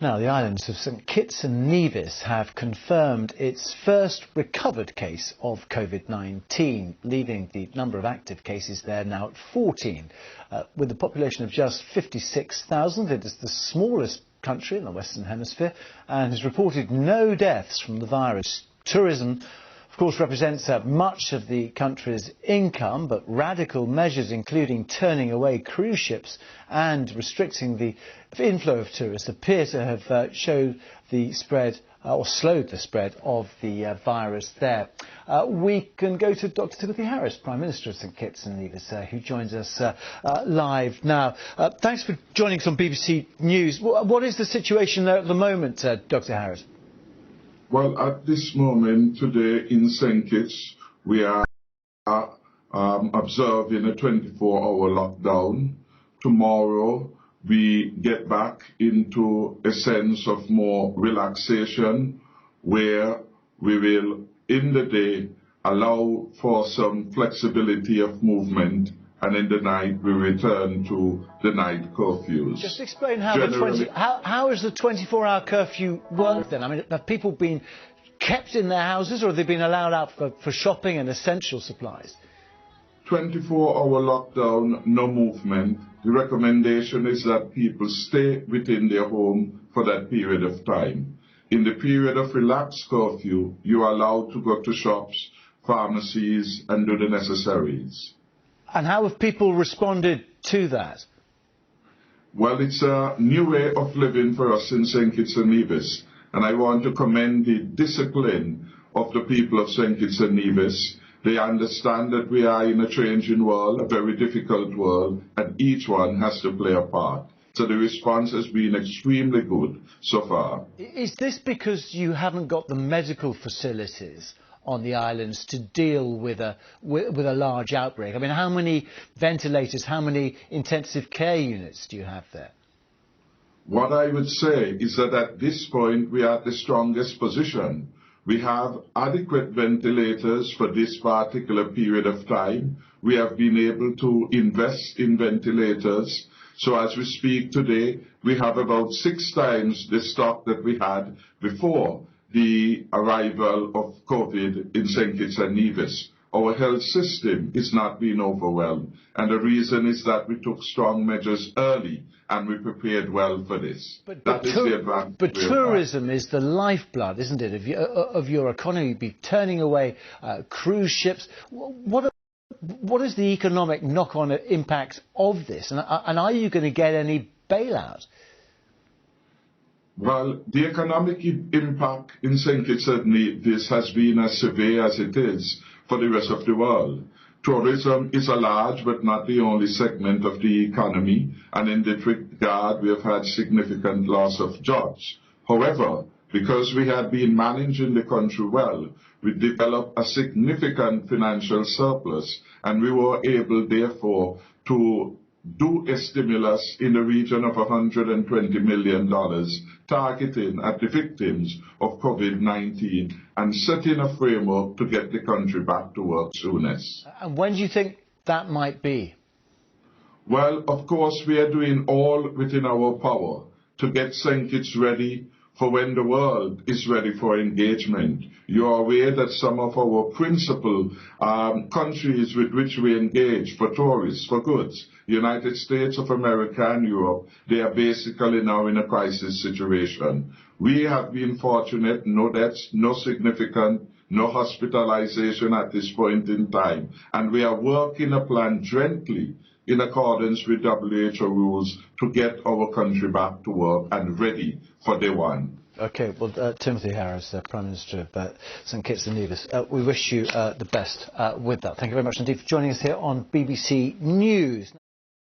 Now, the islands of St Kitts and Nevis have confirmed its first recovered case of COVID-19, leaving the number of active cases there now at 14. With a population of just 56,000, it is the smallest country in the Western Hemisphere and has reported no deaths from the virus. Tourism, of course, represents much of the country's income, but radical measures including turning away cruise ships and restricting the inflow of tourists appear to have slowed the spread of the virus there. We can go to Dr. Timothy Harris, Prime Minister of St Kitts and Nevis, who joins us live now. Thanks for joining us on BBC News. What is the situation there at the moment, Dr. Harris? Well, at this moment today in St Kitts, we are observing a 24-hour lockdown. Tomorrow, we get back into a sense of more relaxation, where we will, in the day, allow for some flexibility of movement, and in the night we return to the night curfews. Just explain how how has the 24-hour curfew worked then? I mean, have people been kept in their houses, or have they been allowed out for shopping and essential supplies? 24-hour lockdown, no movement. The recommendation is that people stay within their home for that period of time. In the period of relaxed curfew, you are allowed to go to shops, pharmacies, and do the necessaries. And how have people responded to that? Well, it's a new way of living for us in St Kitts and Nevis, and I want to commend the discipline of the people of St Kitts and Nevis. They understand that we are in a changing world, a very difficult world, and each one has to play a part. So the response has been extremely good so far. Is this because you haven't got the medical facilities on the islands to deal with a large outbreak? I mean, how many ventilators, how many intensive care units do you have there? What I would say is that at this point we are at the strongest position. We have adequate ventilators for this particular period of time. We have been able to invest in ventilators. So as we speak today, we have about 6 times the stock that we had before the arrival of COVID in St Kitts and Nevis. Our health system is not being overwhelmed, and the reason is that we took strong measures early and we prepared well for this. But tourism is the lifeblood, isn't it, of your economy? Be turning away cruise ships. What is the economic knock-on impact of this, and are you going to get any bailout? Well, the economic impact in St Kitts and Nevis has been as severe as it is for the rest of the world. Tourism is a large but not the only segment of the economy, and in that regard we have had significant loss of jobs. However, because we had been managing the country well, we developed a significant financial surplus, and we were able therefore to do a stimulus in the region of $120 million, targeting at the victims of COVID-19 and setting a framework to get the country back to work soonest. And when do you think that might be? Well, of course, we are doing all within our power to get St Kitts ready for when the world is ready for engagement. You are aware that some of our principal countries with which we engage for tourists, for goods, United States of America and Europe, they are basically now in a crisis situation. We have been fortunate, no deaths, no significant, no hospitalization at this point in time. And we are working a plan jointly in accordance with WHO rules to get our country back to work and ready for day one. OK, well, Timothy Harris, Prime Minister of St Kitts and Nevis, we wish you the best with that. Thank you very much indeed for joining us here on BBC News.